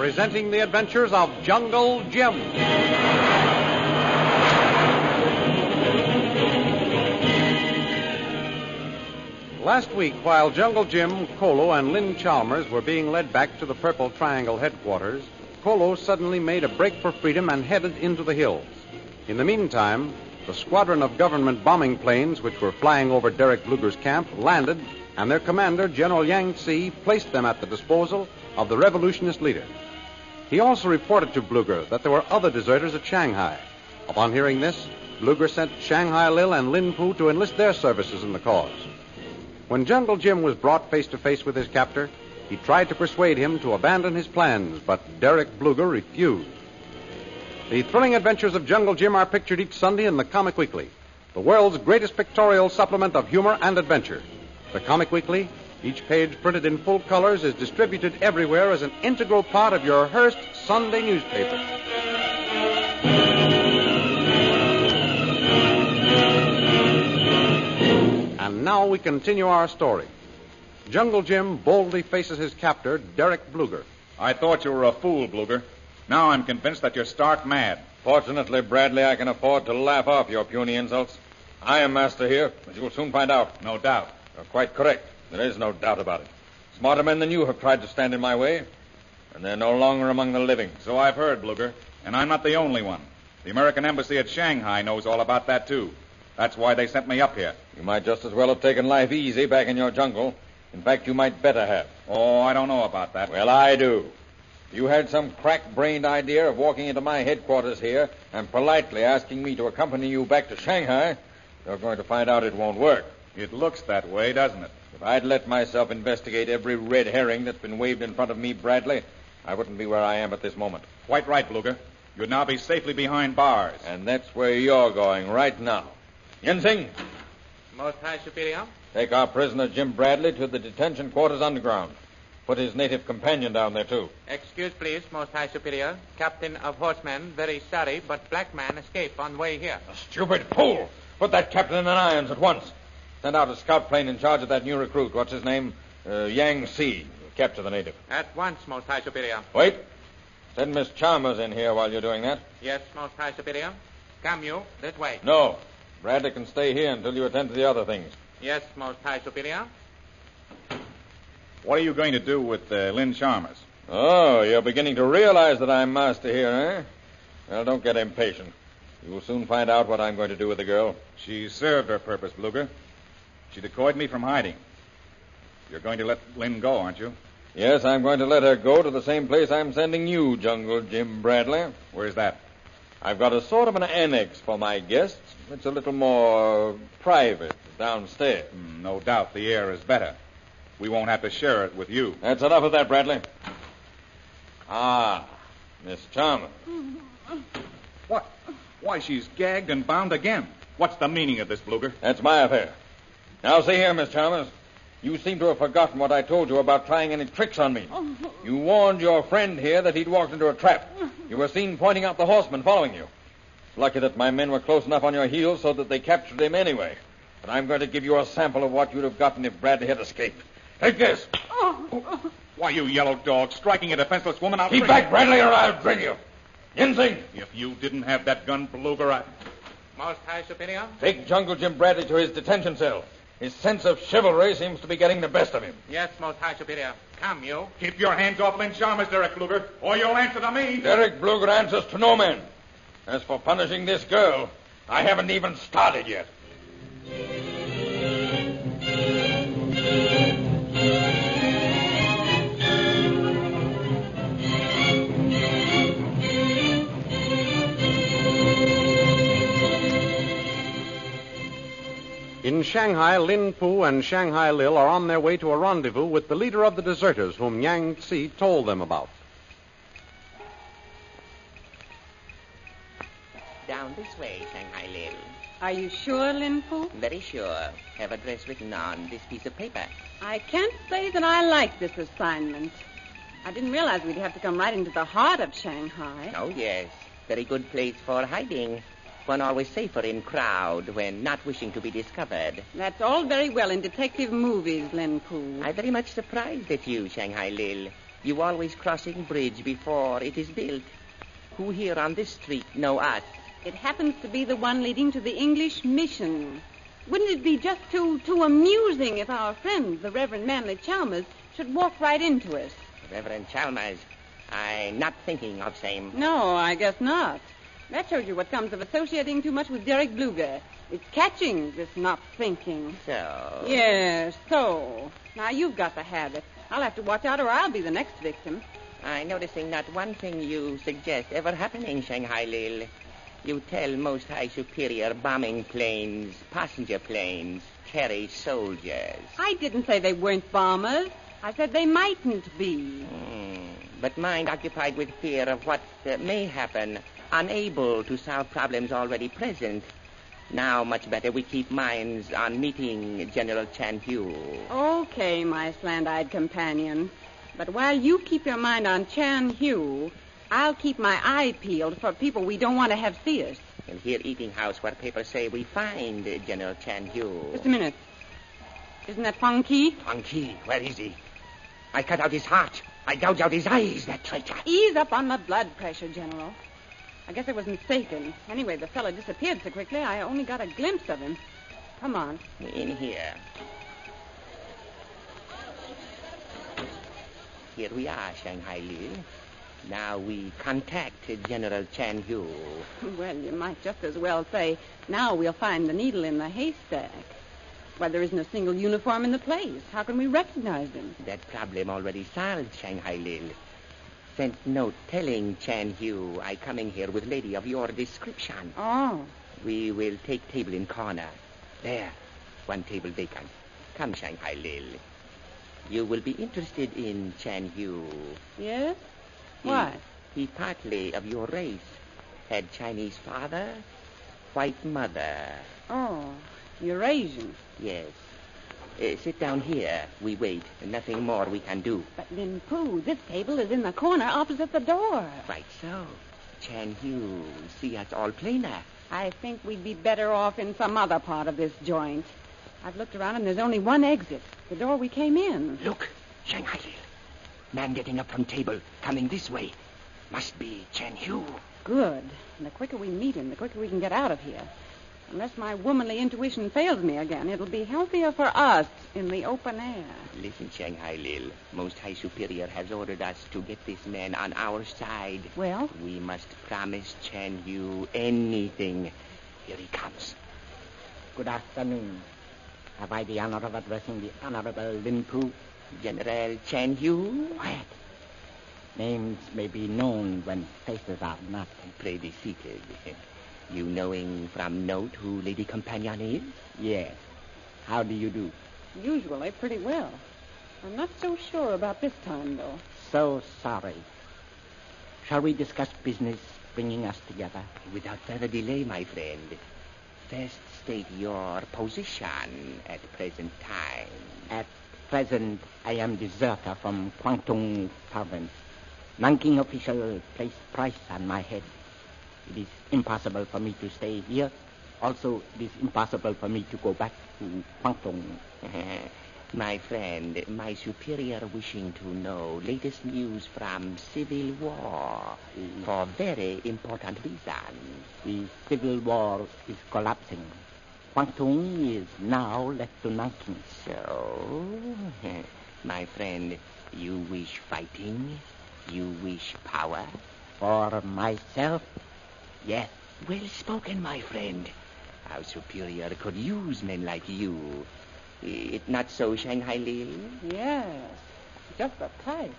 presenting the adventures of Jungle Jim. Last week, while Jungle Jim, Kolu, and Lynn Chalmers were being led back to the Purple Triangle headquarters, Kolu suddenly made a break for freedom and headed into the hills. In the meantime, the squadron of government bombing planes which were flying over Derek Bluger's camp landed, and their commander, General Yang Tse, placed them at the disposal of the revolutionist leader. He also reported to Bluger that there were other deserters at Shanghai. Upon hearing this, Bluger sent Shanghai Lil and Lin Po to enlist their services in the cause. When Jungle Jim was brought face to face with his captor, he tried to persuade him to abandon his plans, but Derek Bluger refused. The thrilling adventures of Jungle Jim are pictured each Sunday in the Comic Weekly, the world's greatest pictorial supplement of humor and adventure. The Comic Weekly, each page printed in full colors, is distributed everywhere as an integral part of your Hearst Sunday newspaper. And now we continue our story. Jungle Jim boldly faces his captor, Derek Bluger. I thought you were a fool, Bluger. Now I'm convinced that you're stark mad. Fortunately, Bradley, I can afford to laugh off your puny insults. I am master here, but you'll soon find out. No doubt. You're quite correct. There is no doubt about it. Smarter men than you have tried to stand in my way, and they're no longer among the living. So I've heard, Bluger, and I'm not the only one. The American embassy at Shanghai knows all about that, too. That's why they sent me up here. You might just as well have taken life easy back in your jungle. In fact, you might better have. Oh, I don't know about that. Well, I do. You had some crack-brained idea of walking into my headquarters here and politely asking me to accompany you back to Shanghai. You're going to find out it won't work. It looks that way, doesn't it? If I'd let myself investigate every red herring that's been waved in front of me, Bradley, I wouldn't be where I am at this moment. Quite right, Bluger. You'd now be safely behind bars. And that's where you're going right now. Yinzing, Most High Superior. take our prisoner Jim Bradley to the detention quarters underground. Put his native companion down there, too. Excuse, please, Most High Superior. Captain of horsemen, very sorry, but black man escaped on way here. A stupid fool! Put that captain in irons at once. Send out a scout plane in charge of that new recruit. What's his name? Yang Tse. Capture the native. At once, Most High Superior. Wait. Send Miss Chalmers in here while you're doing that. Yes, Most High Superior. Come you, this way. No. Bradley can stay here until you attend to the other things. Yes, Most High Superior. What are you going to do with Lynn Chalmers? Oh, you're beginning to realize that I'm master here, eh? Well, don't get impatient. You will soon find out what I'm going to do with the girl. She served her purpose, Bluger. She decoyed me from hiding. You're going to let Lynn go, aren't you? Yes, I'm going to let her go to the same place I'm sending you, Jungle Jim Bradley. Where's that? I've got a sort of an annex for my guests. It's a little more private downstairs. No doubt the air is better. We won't have to share it with you. That's enough of that, Bradley. Ah, Miss Chalmers. What? Why, she's gagged and bound again. What's the meaning of this, Bluger? That's my affair. Now, see here, Miss Chalmers. You seem to have forgotten what I told you about trying any tricks on me. You warned your friend here that he'd walked into a trap. You were seen pointing out the horseman following you. It's lucky that my men were close enough on your heels so that they captured him anyway. But I'm going to give you a sample of what you'd have gotten if Bradley had escaped. Take this. Why, you yellow dog, striking a defenseless woman, I'll... Keep back, Bradley, or I'll drill you. Yinzing. If you didn't have that gun, Bluger, I... Most High Superior. Take Jungle Jim Bradley to his detention cell. His sense of chivalry seems to be getting the best of him. Yes, Most High Superior. Come you. Keep your hands off Lynn Chalmers, Derek Bluger, or you'll answer to me. Derek Bluger answers to no man. As for punishing this girl, I haven't even started yet. In Shanghai, Lin Po and Shanghai Lil are on their way to a rendezvous with the leader of the deserters whom Yang Tse told them about. Down this way, Shanghai Lil. Are you sure, Lin Po? Very sure. Have address written on this piece of paper. I can't say that I like this assignment. I didn't realize we'd have to come right into the heart of Shanghai. Oh, yes. Very good place for hiding. One always safer in crowd when not wishing to be discovered. That's all very well in detective movies, Lin Po. I'm very much surprised at you, Shanghai Lil. You always crossing bridge before it is built. Who here on this street know us? It happens to be the one leading to the English mission. Wouldn't it be just too amusing if our friend, the Reverend Manley Chalmers, should walk right into us? Reverend Chalmers, I'm not thinking of same. No, I guess not. That shows you what comes of associating too much with Derek Bluger. It's catching, this not thinking. So? Yes, so. Now, you've got the habit. I'll have to watch out or I'll be the next victim. I'm noticing not one thing you suggest ever happening, Shanghai Lil. You tell Most High Superior bombing planes, passenger planes, carry soldiers. I didn't say they weren't bombers. I said they mightn't be. But mind occupied with fear of what may happen, unable to solve problems already present. Now, much better we keep minds on meeting General Chan Hu. Okay, my slant-eyed companion. But while you keep your mind on Chan Hu, I'll keep my eye peeled for people we don't want to have see us. And here eating house where papers say we find General Chan Hu. Just a minute. Isn't that Fang Ki? Fang Ki, where is he? I cut out his heart. I gouge out his eyes, that traitor. Ease up on the blood pressure, General. I guess I was mistaken. Anyway, the fellow disappeared so quickly, I only got a glimpse of him. Come on. In here. Here we are, Shanghai Lil. Now we contact General Chan Hu. Well, you might just as well say, now we'll find the needle in the haystack. Why, there isn't a single uniform in the place. How can we recognize him? That problem already solved, Shanghai Lil. Sent note telling Chan Hu I coming here with lady of your description. Oh. We will take table in corner. There, one table vacant. Come, Shanghai Lil. You will be interested in Chan Hu. Yes? Why? He partly of your race. Had Chinese father, white mother. Oh, Eurasian. Yes. Sit down here. We wait. Nothing more we can do. But, Lin Poo, this table is in the corner opposite the door. Right so. Chan Hu, see us all plainer. I think we'd be better off in some other part of this joint. I've looked around and there's only one exit. The door we came in. Look, Shanghai Lil. Man getting up from table, coming this way. Must be Chan Hu. Good. And the quicker we meet him, the quicker we can get out of here. Unless my womanly intuition fails me again, it'll be healthier for us in the open air. Listen, Shanghai Lil. Most High Superior has ordered us to get this man on our side. Well? We must promise Chan Hu anything. Here he comes. Good afternoon. Have I the honor of addressing the Honorable Lin Poo? General Chan Hu? Quiet. Names may be known when faces are not. Pray be seated. You knowing from note who Lady Companion is? Yes. How do you do? Usually pretty well. I'm not so sure about this time, though. So sorry. Shall we discuss business bringing us together? Without further delay, my friend. First state your position at present time. At present, I am deserter from Guangdong province. Nanking official placed price on my head. It is impossible for me to stay here. Also, it is impossible for me to go back to Guangdong. My friend, my superior wishing to know latest news from civil war for very important reasons. The civil war is collapsing. Guangdong is now left to Nanking. So, my friend, you wish fighting? You wish power? For myself, yes. Well spoken, my friend. Our superior could use men like you. It not so, Shanghai Lil? Yes. Just the type.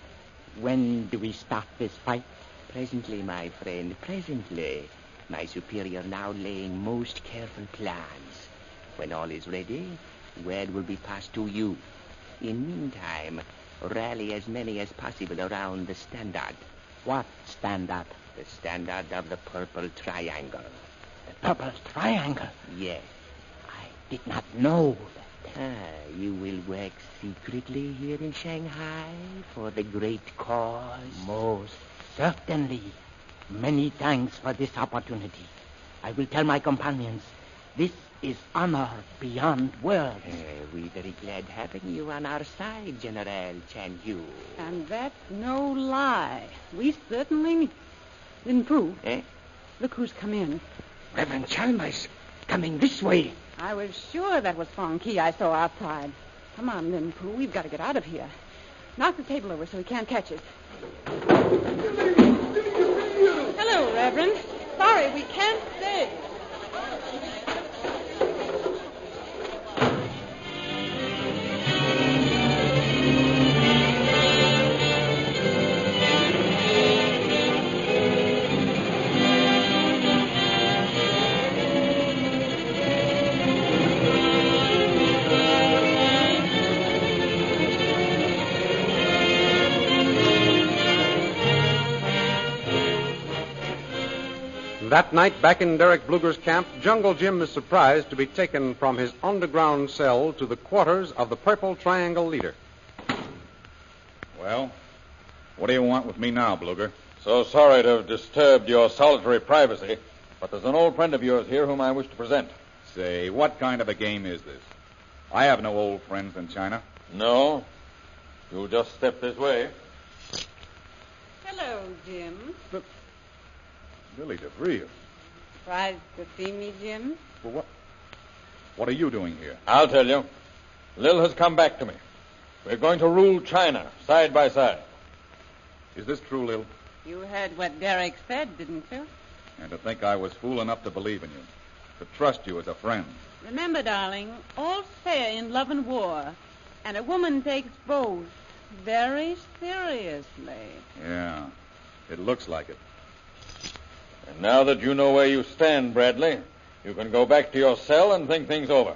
When do we start this fight? Presently, my friend, presently. My superior now laying most careful plans. When all is ready, word will be passed to you. In meantime, rally as many as possible around the standard. What standard? The standard of the Purple Triangle. The Purple Triangle? Yes. I did not know that. You will work secretly here in Shanghai for the great cause? Most certainly. Many thanks for this opportunity. I will tell my companions. This is honor beyond words. We're very glad having you on our side, General Chan Yu. And that's no lie. We certainly need. Lin Poo, look who's come in. Reverend Chalmers, coming this way. I was sure that was Fong Ki I saw outside. Come on, Lin Poo. We've got to get out of here. Knock the table over so he can't catch us. Hello, Reverend. Sorry, we can't stay. That night, back in Derek Bluger's camp, Jungle Jim is surprised to be taken from his underground cell to the quarters of the Purple Triangle leader. Well, what do you want with me now, Bluger? So sorry to have disturbed your solitary privacy, but there's an old friend of yours here whom I wish to present. Say, what kind of a game is this? I have no old friends in China. No? You'll just step this way. Hello, Jim. Billy DeVries. Surprised to see me, Jim? Well, what are you doing here? I'll tell you. Lil has come back to me. We're going to rule China, side by side. Is this true, Lil? You heard what Derek said, didn't you? And to think I was fool enough to believe in you. To trust you as a friend. Remember, darling, all's fair in love and war. And a woman takes both very seriously. Yeah, it looks like it. And now that you know where you stand, Bradley, you can go back to your cell and think things over.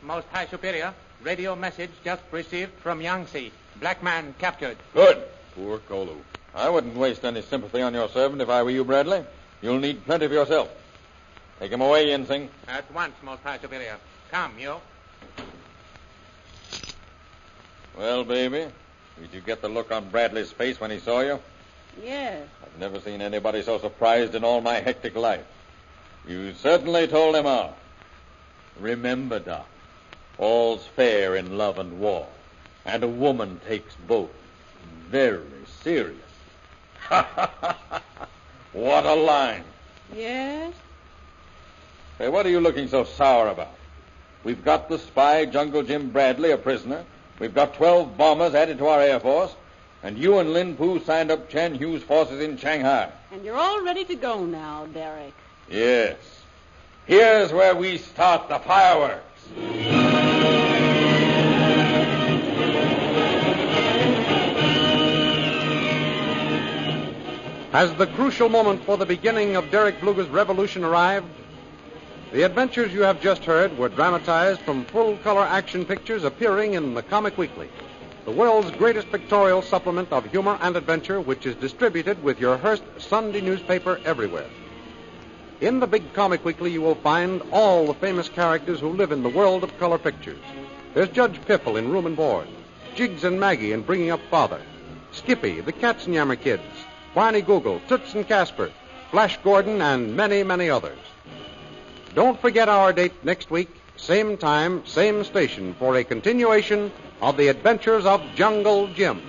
Most High Superior, radio message just received from Yangtze. Black man captured. Good. Poor Kolu. I wouldn't waste any sympathy on your servant if I were you, Bradley. You'll need plenty for yourself. Take him away, Yinsing. At once, Most High Superior. Come, you. Well, baby, did you get the look on Bradley's face when he saw you? Yes. I've never seen anybody so surprised in all my hectic life. You certainly told him off. Remember, Doc, all's fair in love and war, and a woman takes both very serious. What a line. Yes? Hey, what are you looking so sour about? We've got the spy, Jungle Jim Bradley, a prisoner. We've got 12 bombers added to our Air Force. And you and Lin Poo signed up Chan Hu's forces in Shanghai. And you're all ready to go now, Derek. Yes. Here's where we start the fireworks. Has the crucial moment for the beginning of Derek Bluger's revolution arrived? The adventures you have just heard were dramatized from full-color action pictures appearing in the Comic Weekly, the world's greatest pictorial supplement of humor and adventure, which is distributed with your Hearst Sunday newspaper everywhere. In the Big Comic Weekly, you will find all the famous characters who live in the world of color pictures. There's Judge Piffle in Room and Board, Jiggs and Maggie in Bringing Up Father, Skippy, the Katzenjammer Kids, Barney Google, Toots and Casper, Flash Gordon, and many, many others. Don't forget our date next week, same time, same station, for a continuation of the adventures of Jungle Jim.